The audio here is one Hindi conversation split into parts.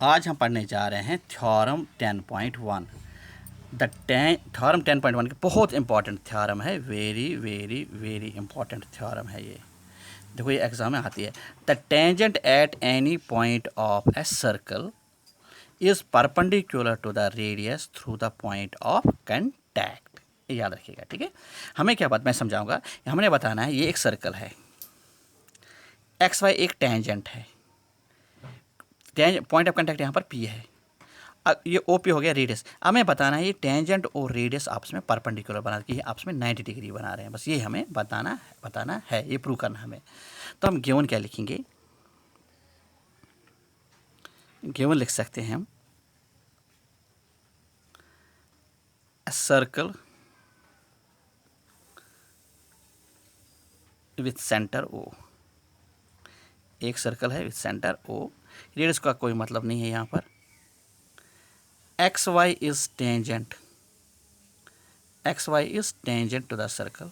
आज हम पढ़ने जा रहे हैं थ्योरम 10.1। थ्योरम 10.1 की बहुत इंपॉर्टेंट थ्योरम है, very very very important theorem है ये। देखो ये एग्जाम में आती है। The tangent at any point of a circle is perpendicular to the radius through the point of contact. ये याद रखिएगा, ठीक है। हमें क्या बात मैं समझाऊंगा। हमने बताना है ये एक सर्कल है, एक्स वाई एक टेंजेंट है, पॉइंट ऑफ कंटैक्ट यहाँ पर पी है। अब ये ओ पी हो गया रेडियस। अब हमें बताना है ये टेंजेंट और रेडियस आपस में परपेंडिकुलर बना के आपस में 90 डिग्री बना रहे हैं। बस ये हमें बताना है, ये प्रूव करना हमें। तो हम गिवन क्या लिखेंगे, गिवन लिख सकते हैं हम सर्कल विथ सेंटर ओ। एक सर्कल है विथ सेंटर ओ, रेडियस का कोई मतलब नहीं है यहाँ पर। X Y is tangent, X Y is tangent to the circle,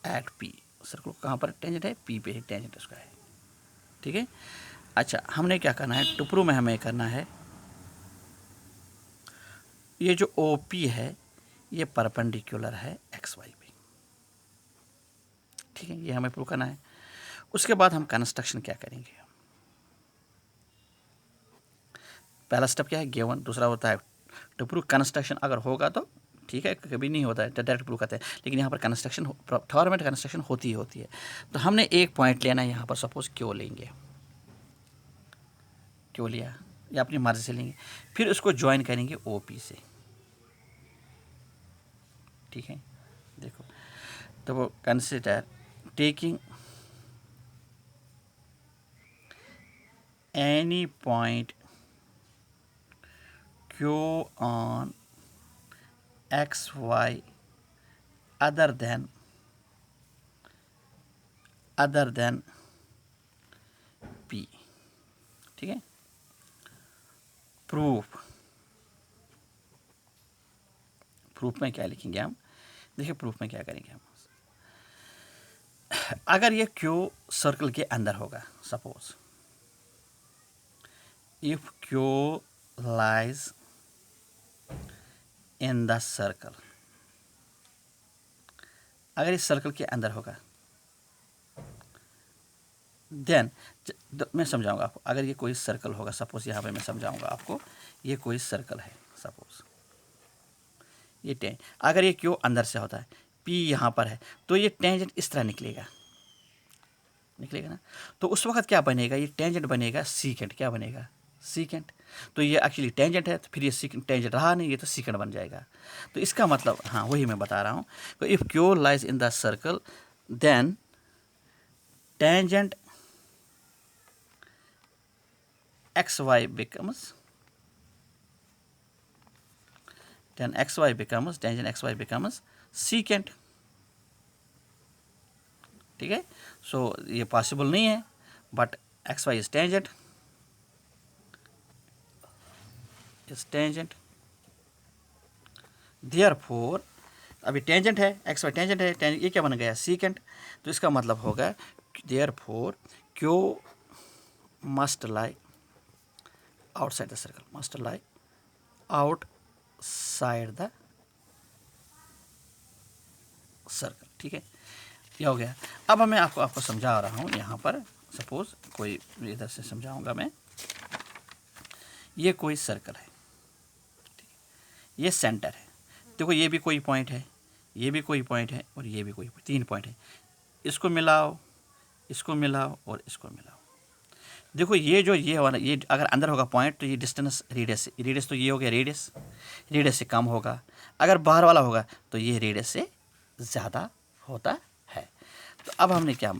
at P. Circle कहाँ पर टेंजेंट है, पी पे ही टेंजेंट उसका है, ठीक है। अच्छा, हमने क्या करना है, टुपरू में हमें करना है ये जो ओ पी है ये परपेंडिकुलर है एक्स वाई पे, ठीक है। ये हमें प्रूव करना है। उसके बाद हम कंस्ट्रक्शन क्या करेंगे। पहला स्टेप क्या है, गिवन। दूसरा होता है टू प्रूव कंस्ट्रक्शन। अगर होगा तो ठीक है, कभी नहीं होता है तो डायरेक्ट प्रूव करते हैं, लेकिन यहाँ पर कंस्ट्रक्शन थ्योरम में कंस्ट्रक्शन होती ही होती है। तो हमने एक पॉइंट लेना है यहाँ पर, सपोज क्यों लेंगे, क्यों लिया या अपनी मर्जी से लेंगे, फिर उसको ज्वाइन करेंगे ओ पी से, ठीक है। देखो तो वो consider taking any point Q on X Y other than P, ठीक है। प्रूफ में क्या लिखेंगे हम, देखिए प्रूफ में क्या करेंगे हम। अगर ये क्यू सर्कल के अंदर होगा, suppose if Q lies in the circle, अगर इस सर्कल के अंदर होगा देन मैं समझाऊंगा आपको। अगर ये कोई सर्कल होगा, सपोज यहाँ पे मैं समझाऊंगा आपको, ये कोई सर्कल है, सपोज ये टेंजेंट, अगर ये क्यू अंदर से होता है, पी यहाँ पर है, तो ये टेंजेंट इस तरह निकलेगा ना। तो उस वक्त क्या बनेगा, ये टेंजेंट बनेगा सीकेंट। क्या बनेगा, सीकेंट। तो ये एक्चुअली टेंजेंट है, तो फिर ये सीकेंट टेंजेंट रहा नहीं, ये तो सीकेंट बन जाएगा। तो इसका मतलब हाँ वही मैं बता रहा हूँ। तो if Q lies in the circle then tangent xy becomes tangent xy becomes secant, ठीक है। सो ये पॉसिबल नहीं है, but X Y is tangent therefore, अभी टेंजेंट है, एक्स वाई टेंजेंट है, ये क्या बन गया, सीकेंट। तो इसका मतलब होगा therefore Q must lie outside the circle, must lie outside the circle, ठीक है। ये हो गया। अब मैं आपको समझा रहा हूँ यहाँ पर, सपोज कोई इधर से समझाऊंगा मैं। ये कोई सर्कल है, ये सेंटर है। देखो ये भी कोई पॉइंट है, ये भी कोई पॉइंट है, और ये भी कोई, तीन पॉइंट है। इसको मिलाओ, इसको मिलाओ और इसको मिलाओ। देखो ये जो ये वाला, ये अगर अंदर होगा पॉइंट तो ये डिस्टेंस रेडियस तो ये हो गया, रेडियस से कम होगा। अगर बाहर वाला होगा तो ये रेडियस से ज़्यादा होता है। तो अब हमने क्या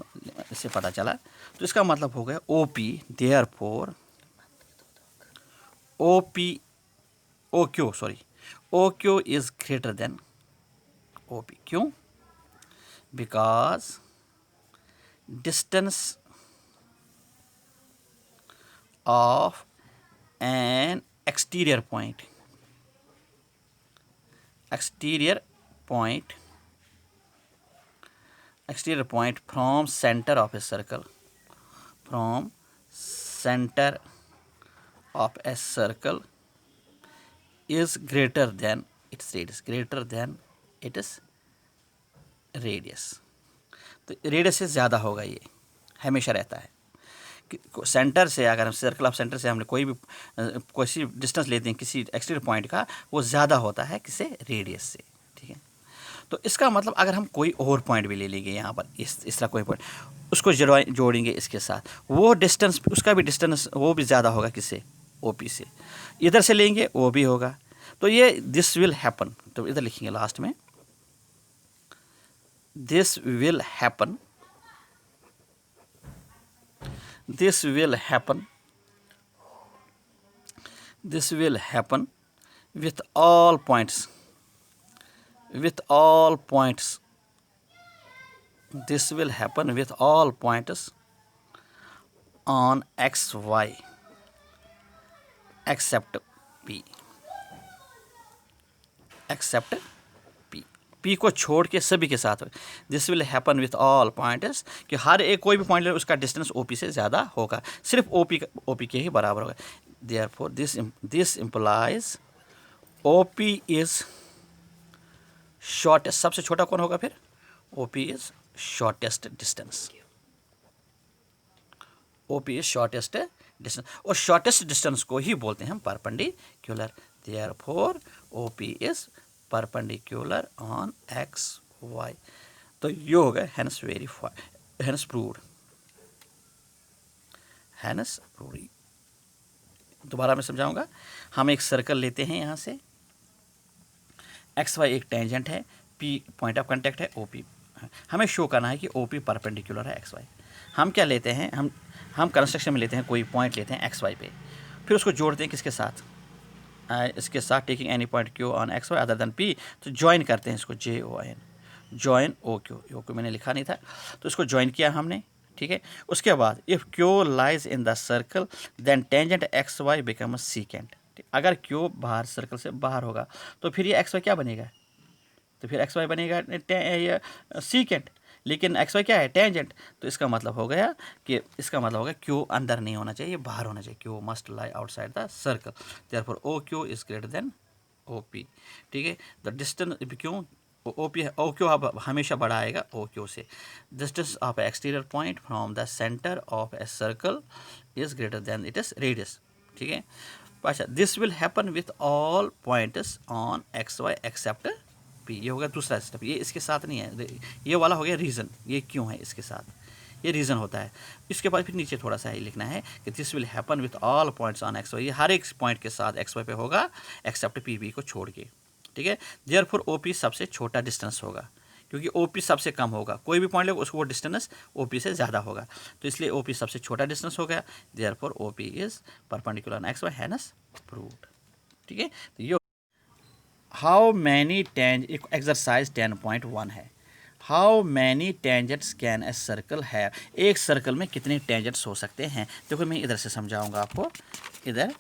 इससे पता चला, तो इसका मतलब हो गया O P therefore O P O Q sorry O Q is greater than O P. क्यों, because distance of an exterior point exterior point from center of a circle, from center of a circle is greater than its radius, greater than its radius. तो रेडियस से ज़्यादा होगा, ये हमेशा रहता है। सेंटर से अगर हम सर्कल ऑफ सेंटर से हमने कोई भी कोई डिस्टेंस लेते हैं किसी एक्सटीरियर पॉइंट का, वो ज़्यादा होता है किससे, रेडियस से, ठीक है। तो इसका मतलब अगर हम कोई और पॉइंट भी ले लेंगे यहाँ पर, इस तरह कोई पॉइंट, उसको जोड़ेंगे इसके साथ, वो डिस्टेंस, उसका भी डिस्टेंस वो भी ज़्यादा होगा किससे, OP से। इधर से लेंगे वो भी होगा। तो ये दिस विल हैपन, तो इधर लिखेंगे लास्ट में, this will happen, this will happen, this will happen with all points, with all points, this will happen with all points on XY except P, except P को छोड़ के सभी के साथ। This will happen with all points, कि हर एक कोई भी पॉइंट ले उसका डिस्टेंस OP से ज़्यादा होगा, सिर्फ OP के ही बराबर होगा। Therefore this implies OP is shortest, सबसे छोटा कौन होगा फिर, OP is shortest distance, OP is shortest distance, और शॉर्टेस्ट डिस्टेंस को ही बोलते हैं हम perpendicular. Therefore OP is perpendicular on XY। तो ये हो गया hence verified, hence proved, hence proved. दोबारा मैं समझाऊंगा। हम एक सर्कल लेते हैं, यहाँ से XY एक टेंजेंट है, P पॉइंट ऑफ कांटेक्ट है, OP हमें शो करना है कि OP परपेंडिकुलर है XY। हम क्या लेते हैं, हम कंस्ट्रक्शन में लेते हैं, कोई पॉइंट लेते हैं XY पे, फिर उसको जोड़ते हैं किसके साथ, इसके साथ, taking any point Q on XY other than P, तो ज्वाइन करते हैं इसको, JOIN, ज्वाइन OQ मैंने लिखा नहीं था, तो इसको ज्वाइन किया हमने, ठीक है। उसके बाद if Q lies in the circle then tangent XY become secant. अगर Q बाहर, सर्कल से बाहर होगा, तो फिर ये XY क्या बनेगा, तो फिर XY बनेगा सीकेंट, लेकिन XY क्या है, टेंजेंट। तो इसका मतलब हो गया कि Q अंदर नहीं होना चाहिए, बाहर होना चाहिए, Q must lie outside the circle, therefore OQ is greater then OP, ठीक है। द डिस्टेंस क्यों OQ अब हमेशा बड़ा आएगा OQ से। Distance of exterior point from the centre of a circle is greater than it is radius, ठीक है। अच्छा, this will happen with all points on XY except P, ये होगा दूसरा स्टेप, ये इसके साथ नहीं है, ये वाला हो गया रीज़न, ये क्यों है इसके साथ, ये रीज़न होता है। इसके बाद फिर नीचे थोड़ा सा ही लिखना है कि this will happen with all points on XY, ये हर एक पॉइंट के साथ XY पे होगा एक्सेप्ट PB को छोड़ के, ठीक है। देयरफॉर OP सबसे छोटा डिस्टेंस होगा, क्योंकि OP सबसे कम होगा, कोई भी पॉइंट लेगा उसको वो डिस्टेंस OP से ज़्यादा होगा, तो इसलिए OP सबसे छोटा डिस्टेंस हो गया। Therefore OP is perpendicular on XY, hence proved, ठीक है। तो ये हाउ मैनी एक्सरसाइज 10.1 है, how many tangents can a circle है, एक सर्कल में कितने टेंजेंट्स हो सकते हैं। देखो मैं इधर से समझाऊंगा आपको, इधर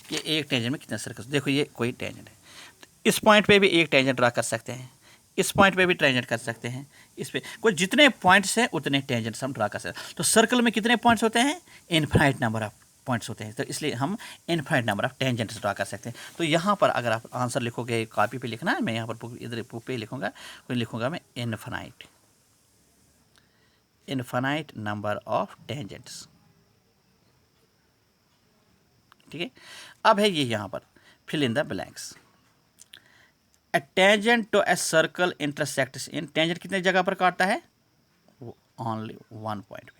कि एक टेंजेंट में कितने सर्कल्स, देखो ये कोई टेंजेंट है, तो इस पॉइंट पे भी एक टेंजेंट ड्रा कर सकते हैं, इस पॉइंट पे भी टेंजेंट कर सकते हैं, इस पे कोई जितने पॉइंट्स हैं उतने टेंजेंट्स हम ड्रा कर सकते हैं। तो सर्कल में कितने पॉइंट्स होते हैं, इनफाइनाइट नंबर ऑफ पॉइंट्स होते हैं, तो इसलिए हम infinite number of tangents draw कर सकते हैं। तो यहाँ पर अगर आप आंसर लिखोगे, कॉपी पे लिखना है, मैं यहाँ पर इधर बुक पे लिखूंगा, तो लिखूंगा मैं इनफाइनाइट नंबर ऑफ टेंजेंट्स, ठीक है। अब है ये यहाँ पर fill in the blanks. A tangent to a circle intersects in, tangent कितने जगह पर काटता है, ओनली वन पॉइंट पे।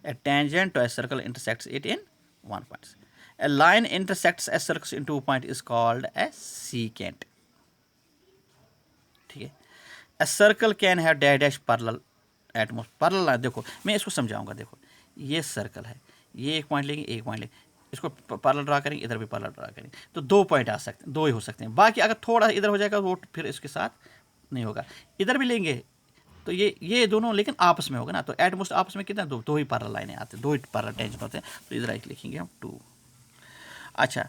A tangent to a circle intersects it in one point. A line intersects a circle in 2 points is called a secant, ठीक है। A circle can have dash parallel at most, parallel, देखो मैं इसको समझाऊंगा। देखो ये सर्कल है, ये एक पॉइंट लेंगे, एक पॉइंट लेंगे, इसको पैरेलल ड्रा करेंगे, इधर भी पैरेलल ड्रा करेंगे, तो 2 पॉइंट आ सकते हैं, 2 ही हो सकते हैं। बाकी अगर थोड़ा इधर हो जाएगा वो फिर इसके साथ नहीं होगा। इधर भी लेंगे तो ये दोनों लेकिन आपस में होगा ना, तो एट मोस्ट आपस में कितना, दो ही पैरेलल लाइनें आते हैं, 2 ही पैरेलल टेंजेंट होते हैं, तो इधर एक लिखेंगे हम 2। अच्छा,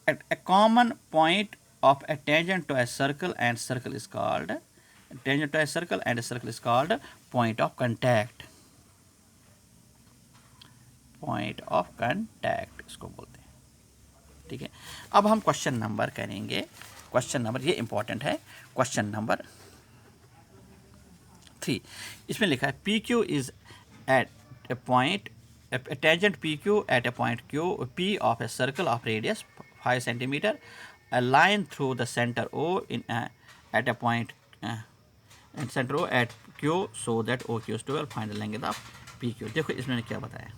a common point of a tangent to a circle and circle is called tangent to a circle and a circle is called point of contact, point of contact इसको बोलते हैं, ठीक है। अब हम क्वेश्चन नंबर करेंगे, क्वेश्चन नंबर ये इंपॉर्टेंट है, क्वेश्चन नंबर 3। इसमें लिखा है P Q is at a point, a tangent PQ at a point Q P of a circle of radius 5 centimeter, a line through the center O at a point and center O at Q so that OQ is 12, find the length of PQ। देखो इसमें क्या बताया,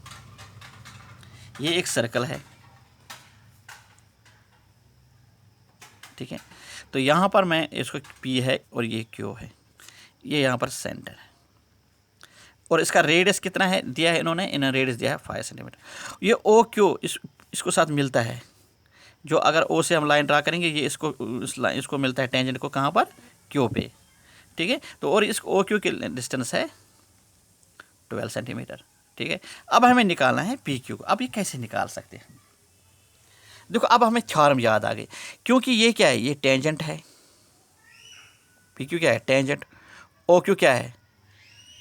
ये एक सर्कल है, ठीक है। तो यहाँ पर मैं इसको P है और ये Q है, ये यहाँ पर सेंटर है और इसका रेडियस कितना है दिया है इन्होंने, रेडियस दिया है 5 सेंटीमीटर। ये ओ क्यू इसको साथ मिलता है, जो अगर ओ से हम लाइन ड्रा करेंगे ये इसको मिलता है टेंजेंट को कहाँ पर, क्यू पे, ठीक है। तो और इस ओ क्यू की डिस्टेंस है 12 सेंटीमीटर, ठीक है। अब हमें निकालना है पी क्यू। अब ये कैसे निकाल सकते हैं, देखो अब हमें थ्योरम याद आ गई, क्योंकि ये क्या है, ये टेंजेंट है, पी क्यू क्या है, टेंजेंट, ओ क्यू क्या है,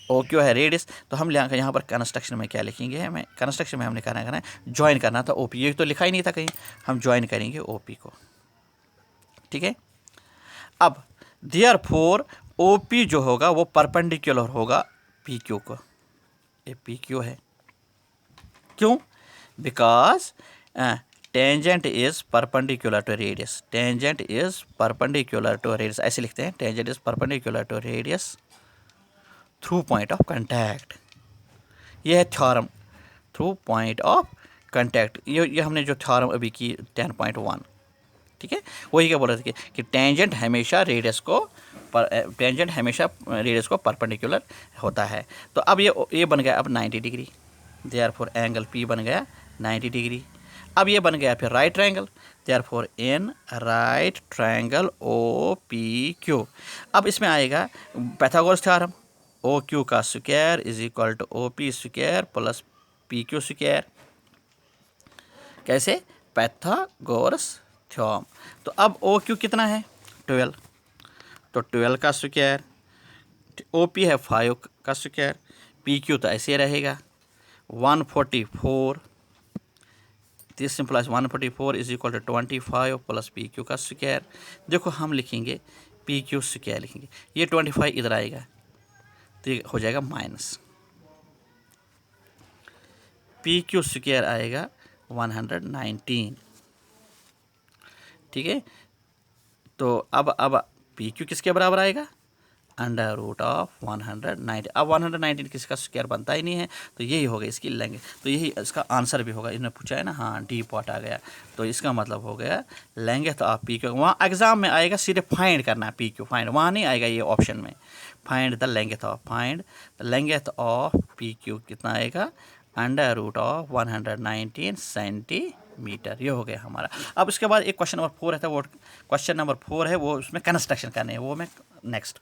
ओ क्यू है रेडियस। तो हम यहाँ पर कंस्ट्रक्शन में क्या लिखेंगे, हमें कंस्ट्रक्शन में हमने करना है ज्वाइन करना था ओपी, ये तो लिखा ही नहीं था कहीं, हम ज्वाइन करेंगे ओपी को, ठीक है। अब देयरफॉर ओपी जो होगा वो परपेंडिकुलर होगा पी क्यू को, ये पी क्यू है, क्यों, because tangent is perpendicular to radius, tangent is perpendicular to radius, ऐसे लिखते हैं, tangent is perpendicular to radius through point of contact. ये है theorem through point of contact, ये हमने जो थ्योरम अभी की 10.1, ठीक है। वही क्या बोल रहे थे कि टेंजेंट हमेशा रेडियस को परपेंडिकुलर होता है। तो अब ये बन गया अब 90 डिग्री, देयरफॉर एंगल पी बन गया 90 डिग्री। अब ये बन गया फिर right triangle, therefore in right triangle O P Q. अब इसमें आएगा पाइथागोरस थ्योरम, ओ क्यू का square is equal to O P square plus P Q square, कैसे, पाइथागोरस थ्योरम। तो अब ओ क्यू कितना है 12, तो 12 का स्क्वायर, ओ पी है 5 का स्क्वायर, पी क्यू तो ऐसे रहेगा 144, this simplify 144 is equal to 25 plus P Q का स्क्वायर। देखो हम लिखेंगे पी क्यू स्क्वायर लिखेंगे, ये 25 इधर आएगा तो ये हो जाएगा माइनस, पी क्यू स्क्वायर आएगा 119, ठीक है। तो अब पी क्यू किसके बराबर आएगा, अंडर रूट ऑफ 190। अब 119 किसका स्क्वायर बनता ही नहीं है, तो यही होगा इसकी लेंगे, तो यही इसका आंसर भी होगा। इन्होंने पूछा है ना, हाँ डी पॉट आ गया, तो इसका मतलब हो गया लेंथ ऑफ पी क्यू। वहाँ एग्जाम में आएगा सिर्फ फाइंड करना है पी क्यू, फाइंड, वहाँ नहीं आएगा ये ऑप्शन में, find the length of P Q कितना आएगा, अंडर रूट ऑफ 119 सेंटीमीटर। ये हो गया हमारा। अब इसके बाद एक क्वेश्चन नंबर 4 है, वो क्वेश्चन नंबर 4 है, वो उसमें कंस्ट्रक्शन करने है, वो मैं नेक्स्ट